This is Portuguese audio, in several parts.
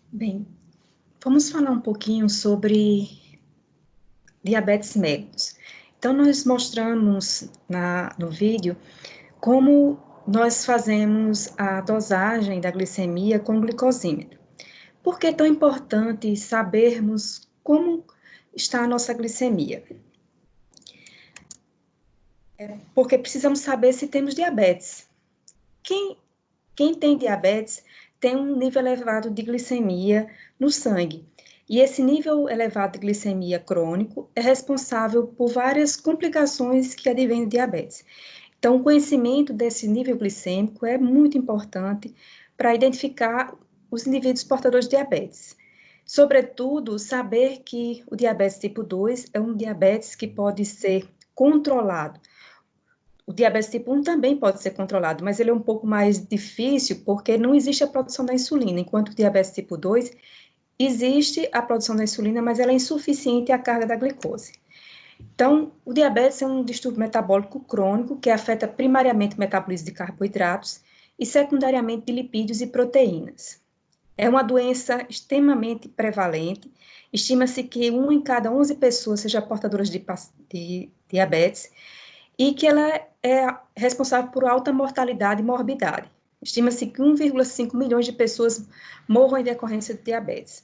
Bem, vamos falar um pouquinho sobre diabetes mellitus. Então, nós mostramos no vídeo como nós fazemos a dosagem da glicemia com glicosímetro. Por que é tão importante sabermos como está a nossa glicemia? Porque precisamos saber se temos diabetes. Quem tem diabetes tem um nível elevado de glicemia no sangue. E esse nível elevado de glicemia crônico é responsável por várias complicações que advêm do diabetes. Então, o conhecimento desse nível glicêmico é muito importante para identificar os indivíduos portadores de diabetes. Sobretudo, saber que o diabetes tipo 2 é um diabetes que pode ser controlado. O diabetes tipo 1 também pode ser controlado, mas ele é um pouco mais difícil porque não existe a produção da insulina, enquanto o diabetes tipo 2 existe a produção da insulina, mas ela é insuficiente à carga da glicose. Então, o diabetes é um distúrbio metabólico crônico que afeta primariamente o metabolismo de carboidratos e secundariamente de lipídios e proteínas. É uma doença extremamente prevalente. Estima-se que 1 em cada 11 pessoas seja portadora de diabetes e que ela é responsável por alta mortalidade e morbidade. Estima-se que 1,5 milhões de pessoas morram em decorrência de diabetes.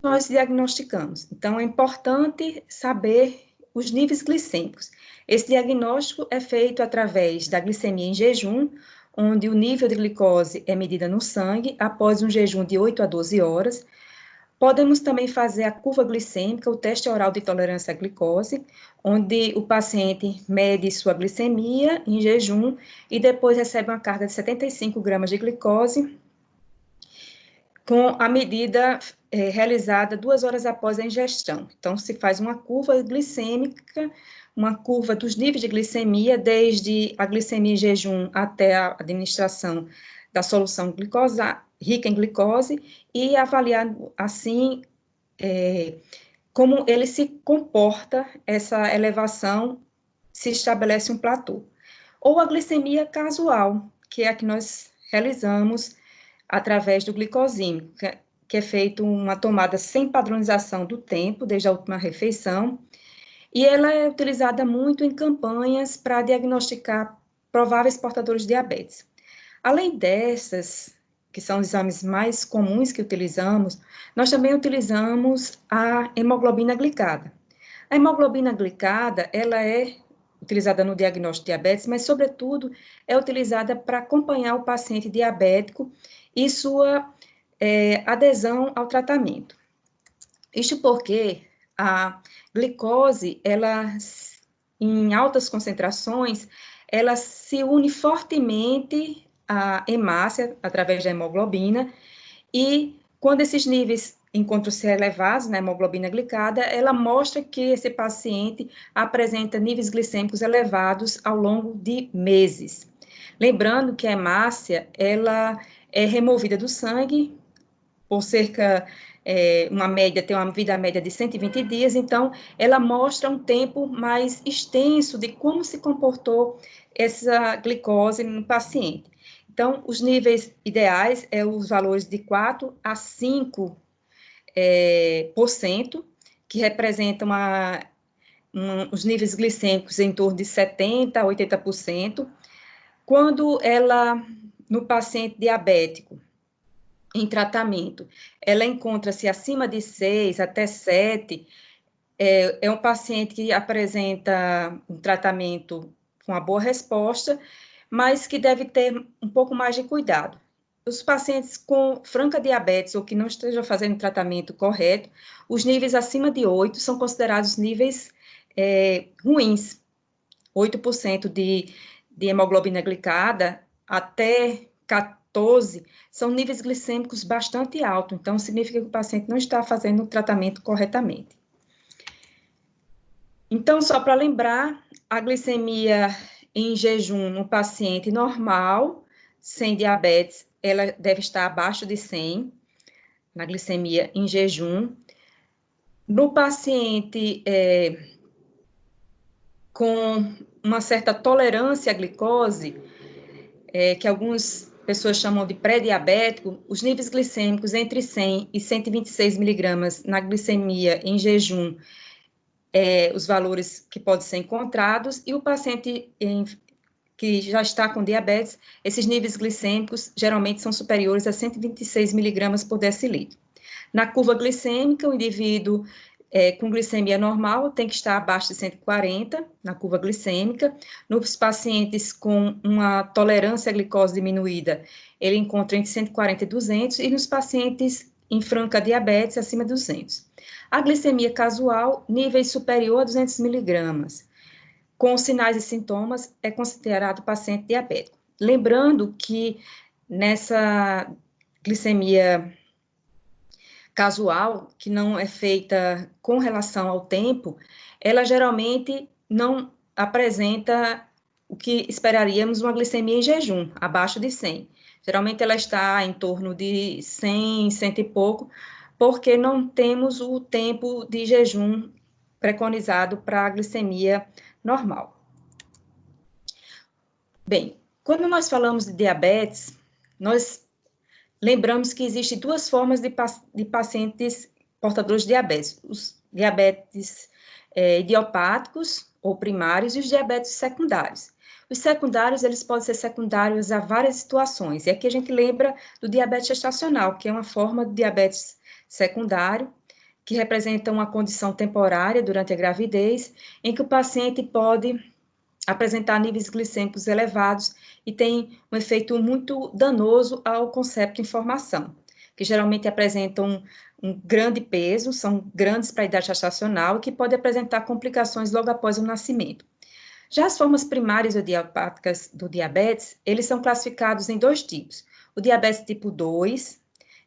Nós diagnosticamos. Então, é importante saber os níveis glicêmicos. Esse diagnóstico é feito através da glicemia em jejum, onde o nível de glicose é medida no sangue após um jejum de 8 a 12 horas. Podemos também fazer a curva glicêmica, o teste oral de tolerância à glicose, onde o paciente mede sua glicemia em jejum e depois recebe uma carga de 75 gramas de glicose, com a medida realizada 2 horas após a ingestão. Então, se faz uma curva glicêmica, uma curva dos níveis de glicemia, desde a glicemia em jejum até a administração da solução rica em glicose, e avaliar, assim, como ele se comporta, essa elevação, se estabelece um platô. Ou a glicemia casual, que é a que nós realizamos através do glicosímetro, que é feito uma tomada sem padronização do tempo, desde a última refeição, e ela é utilizada muito em campanhas para diagnosticar prováveis portadores de diabetes. Além dessas, que são os exames mais comuns que utilizamos, nós também utilizamos a hemoglobina glicada. A hemoglobina glicada, ela é utilizada no diagnóstico de diabetes, mas, sobretudo, é utilizada para acompanhar o paciente diabético e sua adesão ao tratamento. Isto porque a glicose, ela, em altas concentrações, ela se une fortemente à hemácia, através da hemoglobina, e quando esses níveis encontram-se elevados na hemoglobina glicada, ela mostra que esse paciente apresenta níveis glicêmicos elevados ao longo de meses. Lembrando que a hemácia, ela é removida do sangue por cerca, tem uma vida média de 120 dias, então ela mostra um tempo mais extenso de como se comportou essa glicose no paciente. Então, os níveis ideais os valores de 4 a 5%, que representam os níveis glicêmicos em torno de 70% a 80%. Quando no paciente diabético, em tratamento, ela encontra-se acima de 6 até 7, é um paciente que apresenta um tratamento com uma boa resposta, mas que deve ter um pouco mais de cuidado. Os pacientes com franca diabetes ou que não estejam fazendo o tratamento correto, os níveis acima de 8 são considerados níveis ruins. 8% de hemoglobina glicada até 14 são níveis glicêmicos bastante altos, então significa que o paciente não está fazendo o tratamento corretamente. Então, só para lembrar, a glicemia em jejum no paciente normal, sem diabetes, ela deve estar abaixo de 100, na glicemia em jejum. No paciente com uma certa tolerância à glicose, que alguns pessoas chamam de pré-diabético, os níveis glicêmicos entre 100 e 126 miligramas na glicemia em jejum, os valores que podem ser encontrados, e o paciente que já está com diabetes, esses níveis glicêmicos geralmente são superiores a 126 miligramas por decilitro. Na curva glicêmica, o indivíduo com glicemia normal tem que estar abaixo de 140 na curva glicêmica. Nos pacientes com uma tolerância à glicose diminuída, ele encontra entre 140 e 200, e nos pacientes em franca diabetes, acima de 200. A glicemia casual, níveis superior a 200 miligramas, com sinais e sintomas, é considerado paciente diabético. Lembrando que nessa glicemia casual, que não é feita com relação ao tempo, ela geralmente não apresenta o que esperaríamos uma glicemia em jejum, abaixo de 100. Geralmente ela está em torno de 100, 100 e pouco, porque não temos o tempo de jejum preconizado para a glicemia normal. Bem, quando nós falamos de diabetes, nós lembramos que existem duas formas de pacientes portadores de diabetes: os diabetes idiopáticos ou primários e os diabetes secundários. Os secundários, eles podem ser secundários a várias situações, e aqui a gente lembra do diabetes gestacional, que é uma forma de diabetes secundário, que representa uma condição temporária durante a gravidez, em que o paciente pode apresentar níveis glicêmicos elevados e tem um efeito muito danoso ao concepto de informação, que geralmente apresentam um grande peso, são grandes para a idade gestacional e que pode apresentar complicações logo após o nascimento. Já as formas primárias idiopáticas do diabetes, eles são classificados em dois tipos: o diabetes tipo 2,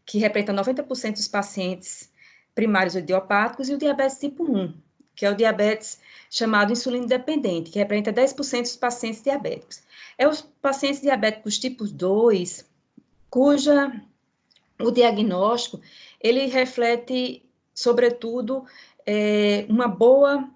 que representa 90% dos pacientes primários idiopáticos, e o diabetes tipo 1, que é o diabetes chamado insulina dependente, que representa 10% dos pacientes diabéticos. É os pacientes diabéticos tipo 2, cuja o diagnóstico, ele reflete, sobretudo, uma boa,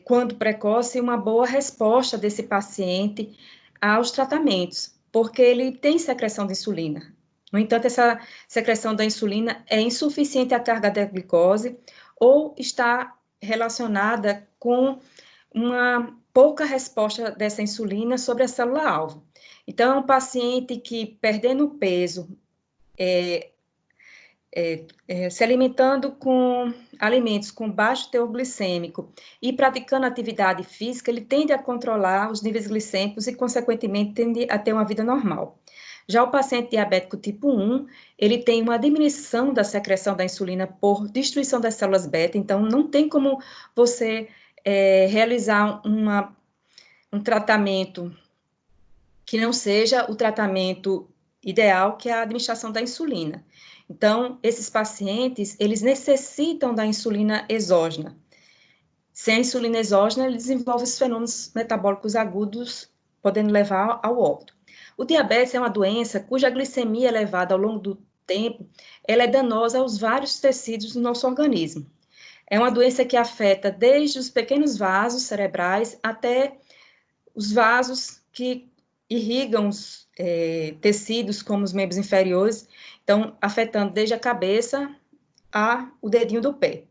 quando precoce, uma boa resposta desse paciente aos tratamentos, porque ele tem secreção de insulina. No entanto, essa secreção da insulina é insuficiente à carga da glicose ou está relacionada com uma pouca resposta dessa insulina sobre a célula-alvo. Então, é um paciente que, perdendo peso, se alimentando com alimentos com baixo teor glicêmico e praticando atividade física, ele tende a controlar os níveis glicêmicos e, consequentemente, tende a ter uma vida normal. Já o paciente diabético tipo 1, ele tem uma diminuição da secreção da insulina por destruição das células beta, então não tem como você realizar um tratamento que não seja o tratamento ideal, que é a administração da insulina. Então, esses pacientes, eles necessitam da insulina exógena. Sem a insulina exógena, ele desenvolve os fenômenos metabólicos agudos, podendo levar ao óbito. O diabetes é uma doença cuja glicemia elevada ao longo do tempo, ela é danosa aos vários tecidos do nosso organismo. É uma doença que afeta desde os pequenos vasos cerebrais até os vasos que irrigam os tecidos, como os membros inferiores, então, afetando desde a cabeça o dedinho do pé.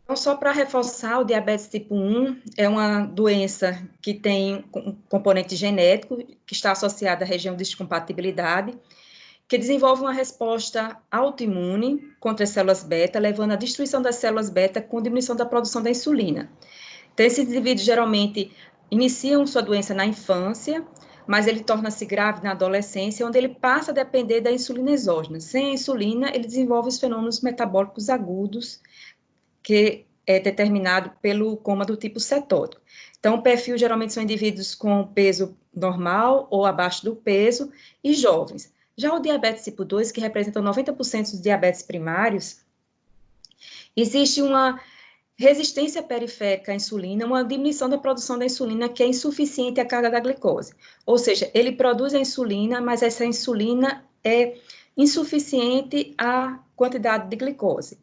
Então, só para reforçar, o diabetes tipo 1 é uma doença que tem um componente genético, que está associado à região de descompatibilidade, que desenvolve uma resposta autoimune contra as células beta, levando à destruição das células beta com diminuição da produção da insulina. Então, esses indivíduos geralmente iniciam sua doença na infância, mas ele torna-se grave na adolescência, onde ele passa a depender da insulina exógena. Sem a insulina, ele desenvolve os fenômenos metabólicos agudos, que é determinado pelo coma do tipo cetótico. Então, o perfil geralmente são indivíduos com peso normal ou abaixo do peso e jovens. Já o diabetes tipo 2, que representa 90% dos diabetes primários, existe uma resistência periférica à insulina, uma diminuição da produção da insulina que é insuficiente à carga da glicose. Ou seja, ele produz a insulina, mas essa insulina é insuficiente à quantidade de glicose.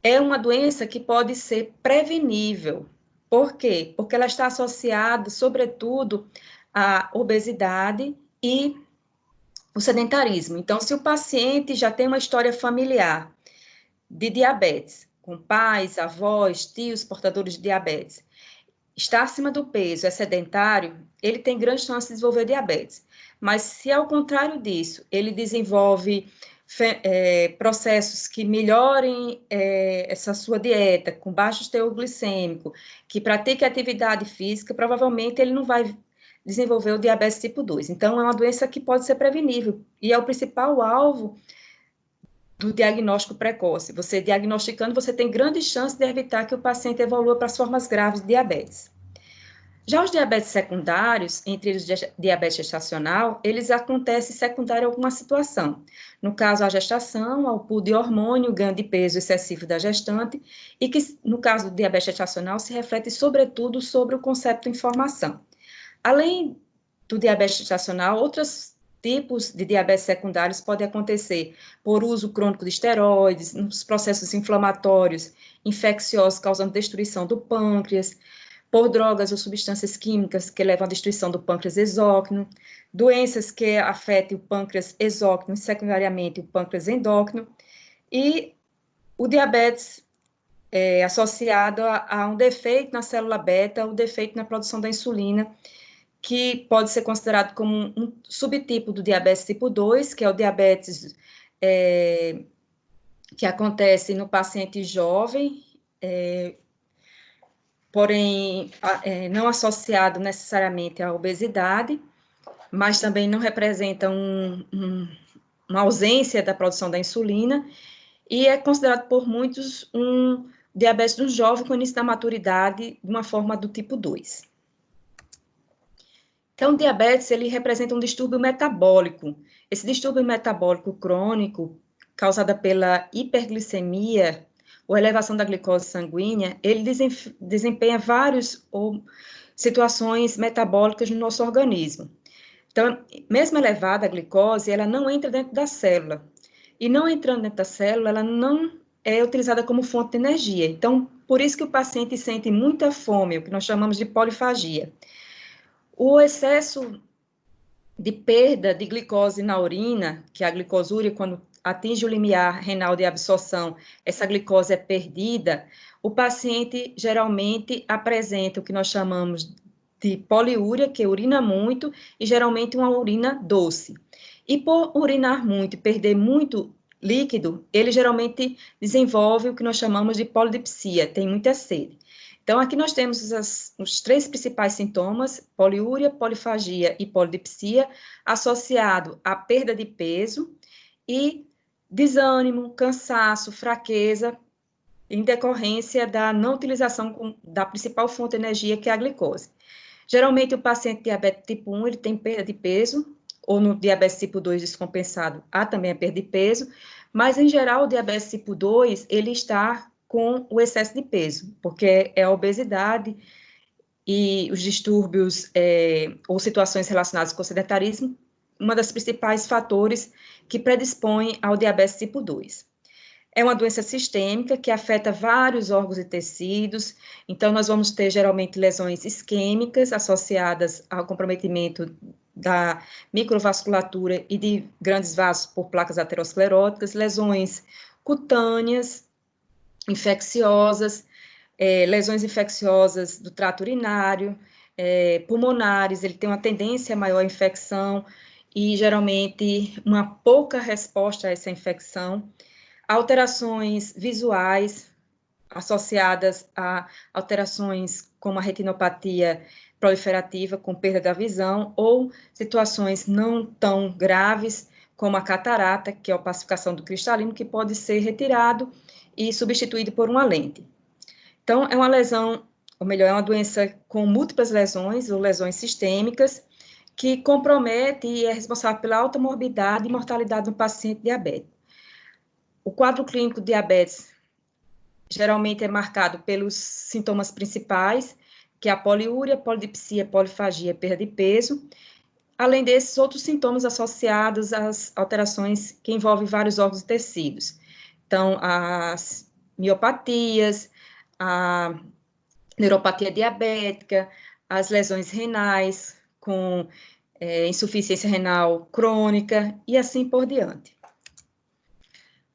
É uma doença que pode ser prevenível. Por quê? Porque ela está associada, sobretudo, a obesidade e o sedentarismo. Então, se o paciente já tem uma história familiar de diabetes, com pais, avós, tios portadores de diabetes, está acima do peso, é sedentário, ele tem grande chance de desenvolver diabetes. Mas se ao contrário disso, ele desenvolve processos que melhorem essa sua dieta, com baixo teor glicêmico, que pratique atividade física, provavelmente ele não vai desenvolver o diabetes tipo 2. Então, é uma doença que pode ser prevenível, e é o principal alvo do diagnóstico precoce. Você diagnosticando, você tem grande chance de evitar que o paciente evolua para as formas graves de diabetes. Já os diabetes secundários, entre eles diabetes gestacional, eles acontecem secundário a alguma situação. No caso, a gestação, ao pulo de hormônio, ganho de peso excessivo da gestante, e que, no caso do diabetes gestacional, se reflete sobretudo sobre o conceito de informação. Além do diabetes gestacional, outros tipos de diabetes secundários podem acontecer por uso crônico de esteroides, nos processos inflamatórios, infecciosos, causando destruição do pâncreas, por drogas ou substâncias químicas que levam à destruição do pâncreas exócrino, doenças que afetem o pâncreas exócrino e, secundariamente, o pâncreas endócrino, e o diabetes associado a um defeito na célula beta, o defeito na produção da insulina, que pode ser considerado como um subtipo do diabetes tipo 2, que é o diabetes que acontece no paciente jovem, porém não associado necessariamente à obesidade, mas também não representa uma ausência da produção da insulina, e é considerado por muitos um diabetes do jovem com início da maturidade, de uma forma do tipo 2. Então, o diabetes, ele representa um distúrbio metabólico. Esse distúrbio metabólico crônico, causada pela hiperglicemia, ou elevação da glicose sanguínea, ele desempenha várias situações metabólicas no nosso organismo. Então, mesmo elevada a glicose, ela não entra dentro da célula. E não entrando dentro da célula, ela não é utilizada como fonte de energia. Então, por isso que o paciente sente muita fome, o que nós chamamos de polifagia. O excesso de perda de glicose na urina, que é a glicosúria, quando atinge o limiar renal de absorção, essa glicose é perdida, o paciente geralmente apresenta o que nós chamamos de poliúria, que urina muito, e geralmente uma urina doce. E por urinar muito e perder muito líquido, ele geralmente desenvolve o que nós chamamos de polidipsia, tem muita sede. Então, aqui nós temos os três principais sintomas, poliúria, polifagia e polidipsia, associado à perda de peso e desânimo, cansaço, fraqueza, em decorrência da não utilização da principal fonte de energia, que é a glicose. Geralmente, o paciente diabético tipo 1, ele tem perda de peso, ou no diabetes tipo 2 descompensado, há também a perda de peso, mas, em geral, o diabetes tipo 2, ele está com o excesso de peso, porque é a obesidade e os distúrbios ou situações relacionadas com o sedentarismo, uma das principais fatores que predispõem ao diabetes tipo 2. É uma doença sistêmica que afeta vários órgãos e tecidos, então nós vamos ter geralmente lesões isquêmicas associadas ao comprometimento da microvasculatura e de grandes vasos por placas ateroscleróticas, lesões cutâneas, infecciosas, lesões infecciosas do trato urinário, pulmonares, ele tem uma tendência maior à infecção e geralmente uma pouca resposta a essa infecção, alterações visuais associadas a alterações como a retinopatia proliferativa, com perda da visão, ou situações não tão graves, como a catarata, que é a opacificação do cristalino, que pode ser retirado e substituído por uma lente. Então, é uma lesão, ou melhor, é uma doença com múltiplas lesões, ou lesões sistêmicas, que compromete e é responsável pela alta morbidade e mortalidade no paciente diabético. O quadro clínico de diabetes geralmente é marcado pelos sintomas principais, que é a poliúria, polidipsia, polifagia, perda de peso, além desses outros sintomas associados às alterações que envolvem vários órgãos e tecidos. Então, as miopatias, a neuropatia diabética, as lesões renais, com insuficiência renal crônica e assim por diante.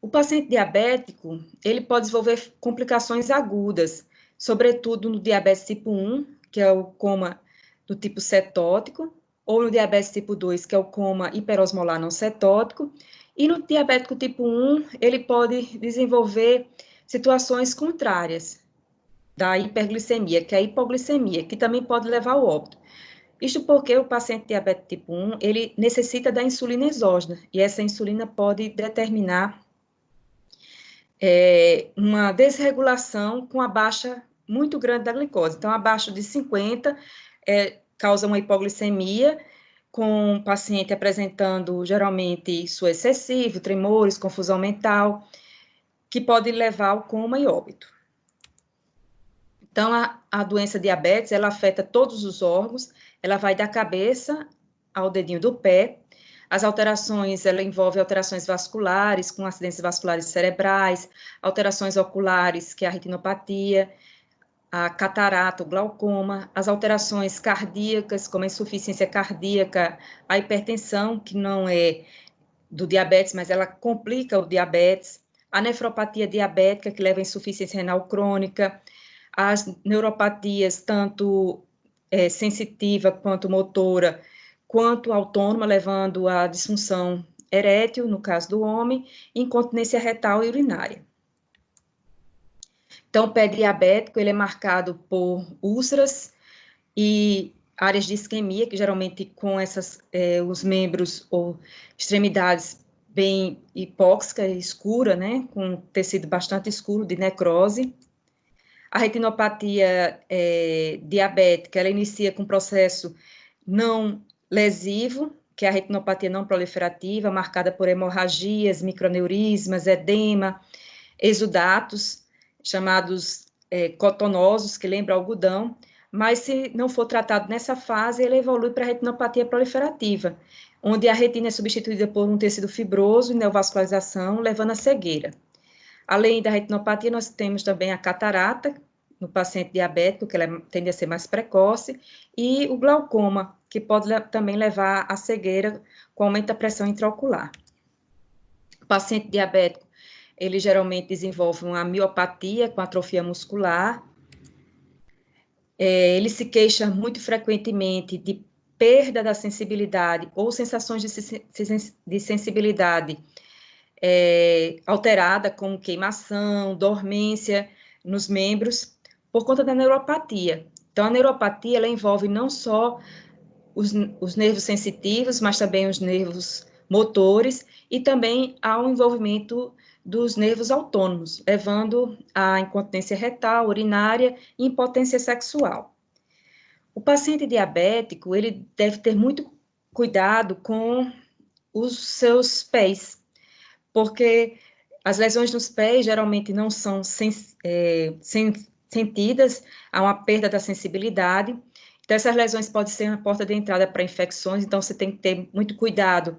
O paciente diabético, ele pode desenvolver complicações agudas, sobretudo no diabetes tipo 1, que é o coma do tipo cetótico, ou no diabetes tipo 2, que é o coma hiperosmolar não cetótico, e no diabético tipo 1, ele pode desenvolver situações contrárias da hiperglicemia, que é a hipoglicemia, que também pode levar ao óbito. Isto porque o paciente diabético tipo 1, ele necessita da insulina exógena, e essa insulina pode determinar uma desregulação com a baixa muito grande da glicose. Então, abaixo de 50 causa uma hipoglicemia, com o paciente apresentando geralmente suor excessivo, tremores, confusão mental, que pode levar ao coma e óbito. Então, a doença diabetes, ela afeta todos os órgãos, ela vai da cabeça ao dedinho do pé. As alterações, ela envolve alterações vasculares, com acidentes vasculares cerebrais, alterações oculares, que é a retinopatia, a catarata, o glaucoma, as alterações cardíacas, como a insuficiência cardíaca, a hipertensão, que não é do diabetes, mas ela complica o diabetes, a nefropatia diabética, que leva à insuficiência renal crônica, as neuropatias, tanto sensitiva quanto motora, quanto autônoma, levando à disfunção erétil, no caso do homem, incontinência retal e urinária. Então, o pé diabético, ele é marcado por úlceras e áreas de isquemia, que geralmente com os membros ou extremidades bem hipóxica e escura, né, com tecido bastante escuro de necrose. A retinopatia diabética, ela inicia com um processo não lesivo, que é a retinopatia não proliferativa, marcada por hemorragias, microneurismas, edema, exudatos, chamados cotonosos, que lembram algodão, mas se não for tratado nessa fase, ele evolui para a retinopatia proliferativa, onde a retina é substituída por um tecido fibroso e neovascularização, levando à cegueira. Além da retinopatia, nós temos também a catarata, no paciente diabético, que ela tende a ser mais precoce, e o glaucoma, que pode também levar à cegueira com aumento da pressão intraocular. O paciente diabético, ele geralmente desenvolve uma miopatia com atrofia muscular, ele se queixa muito frequentemente de perda da sensibilidade ou sensações de sensibilidade alterada, como queimação, dormência nos membros, por conta da neuropatia. Então, a neuropatia, ela envolve não só os nervos sensitivos, mas também os nervos motores, e também há um envolvimento dos nervos autônomos, levando à incontinência retal, urinária e impotência sexual. O paciente diabético, ele deve ter muito cuidado com os seus pés, porque as lesões nos pés geralmente não são sentidas, há uma perda da sensibilidade. Então, essas lesões podem ser uma porta de entrada para infecções, então você tem que ter muito cuidado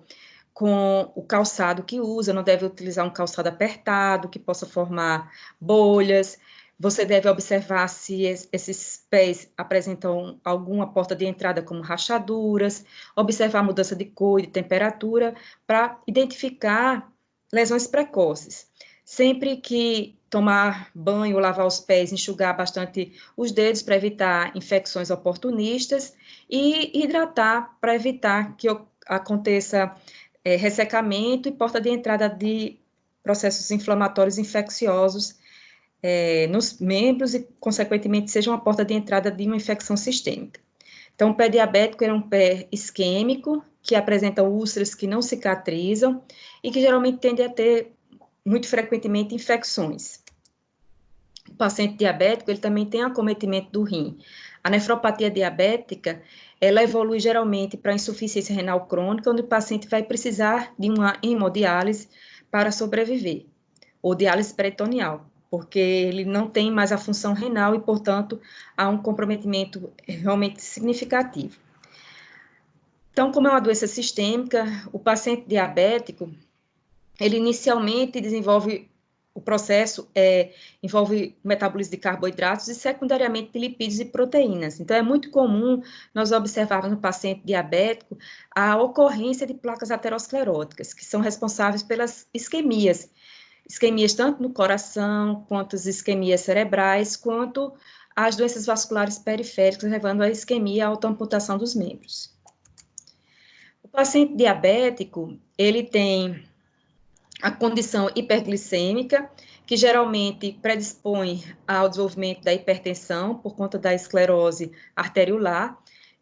com o calçado que usa, não deve utilizar um calçado apertado, que possa formar bolhas. Você deve observar se esses pés apresentam alguma porta de entrada, como rachaduras, observar a mudança de cor e de temperatura, para identificar lesões precoces. Sempre que tomar banho, lavar os pés, enxugar bastante os dedos para evitar infecções oportunistas e hidratar para evitar que aconteça ressecamento e porta de entrada de processos inflamatórios infecciosos nos membros e, consequentemente, seja uma porta de entrada de uma infecção sistêmica. Então, o pé diabético é um pé isquêmico, que apresenta úlceras que não cicatrizam e que geralmente tende a ter, muito frequentemente, infecções. O paciente diabético, ele também tem acometimento do rim. A nefropatia diabética, ela evolui geralmente para insuficiência renal crônica, onde o paciente vai precisar de uma hemodiálise para sobreviver, ou diálise peritoneal, porque ele não tem mais a função renal e, portanto, há um comprometimento realmente significativo. Então, como é uma doença sistêmica, o paciente diabético, ele inicialmente desenvolve o processo envolve o metabolismo de carboidratos e, secundariamente, de lipídios e proteínas. Então, é muito comum nós observarmos no paciente diabético a ocorrência de placas ateroscleróticas, que são responsáveis pelas isquemias. Isquemias tanto no coração, quanto as isquemias cerebrais, quanto as doenças vasculares periféricas, levando à isquemia e à autoamputação dos membros. O paciente diabético, ele tem a condição hiperglicêmica, que geralmente predispõe ao desenvolvimento da hipertensão por conta da esclerose arteriolar,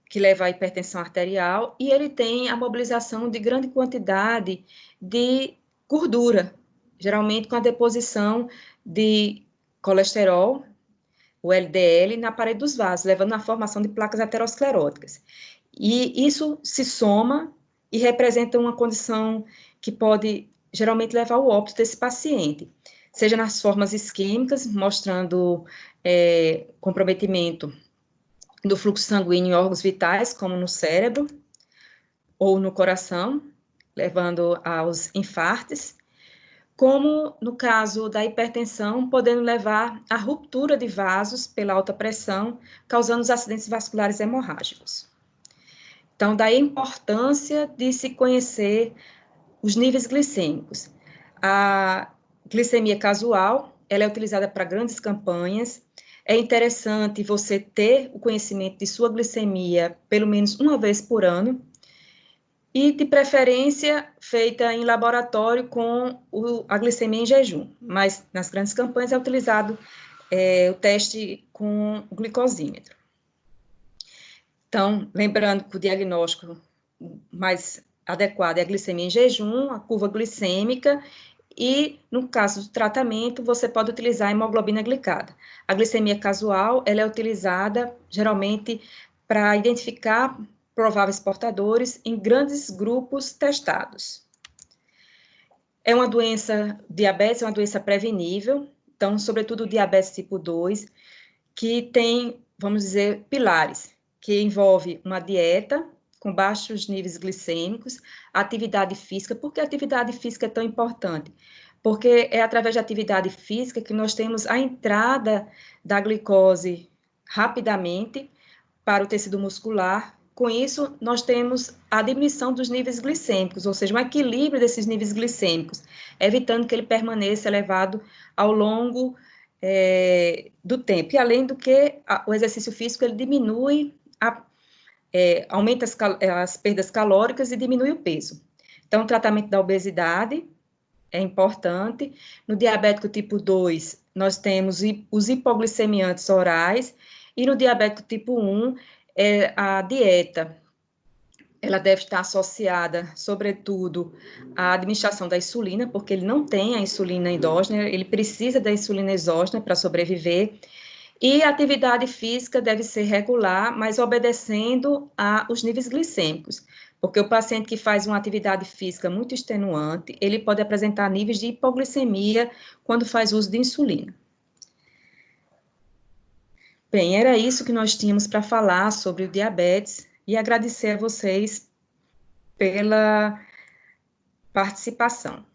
que leva à hipertensão arterial, e ele tem a mobilização de grande quantidade de gordura, geralmente com a deposição de colesterol, o LDL, na parede dos vasos, levando à formação de placas ateroscleróticas. E isso se soma e representa uma condição que pode geralmente levar ao óbito desse paciente, seja nas formas isquêmicas, mostrando comprometimento do fluxo sanguíneo em órgãos vitais, como no cérebro ou no coração, levando aos infartos, como no caso da hipertensão, podendo levar à ruptura de vasos pela alta pressão, causando os acidentes vasculares hemorrágicos. Então, daí a importância de se conhecer os níveis glicêmicos. A glicemia casual, ela é utilizada para grandes campanhas. É interessante você ter o conhecimento de sua glicemia pelo menos uma vez por ano, e de preferência feita em laboratório com a glicemia em jejum, mas nas grandes campanhas é utilizado o teste com o glicosímetro. Então, lembrando que o diagnóstico mais adequado é a glicemia em jejum, a curva glicêmica, e, no caso do tratamento, você pode utilizar a hemoglobina glicada. A glicemia casual, ela é utilizada, geralmente, para identificar prováveis portadores em grandes grupos testados. É uma doença, diabetes é uma doença prevenível, então, sobretudo o diabetes tipo 2, que tem, vamos dizer, pilares, que envolve uma dieta com baixos níveis glicêmicos, atividade física. Por que a atividade física é tão importante? Porque é através da atividade física que nós temos a entrada da glicose rapidamente para o tecido muscular. Com isso, nós temos a diminuição dos níveis glicêmicos, ou seja, um equilíbrio desses níveis glicêmicos, evitando que ele permaneça elevado ao longo do tempo. E além do que, o exercício físico, ele diminui aumenta as perdas calóricas e diminui o peso. Então, o tratamento da obesidade é importante. No diabético tipo 2, nós temos os hipoglicemiantes orais, e no diabético tipo 1, a dieta, ela deve estar associada, sobretudo, à administração da insulina, porque ele não tem a insulina endógena, ele precisa da insulina exógena para sobreviver. E a atividade física deve ser regular, mas obedecendo aos níveis glicêmicos, porque o paciente que faz uma atividade física muito extenuante, ele pode apresentar níveis de hipoglicemia quando faz uso de insulina. Bem, era isso que nós tínhamos para falar sobre o diabetes, e agradecer a vocês pela participação.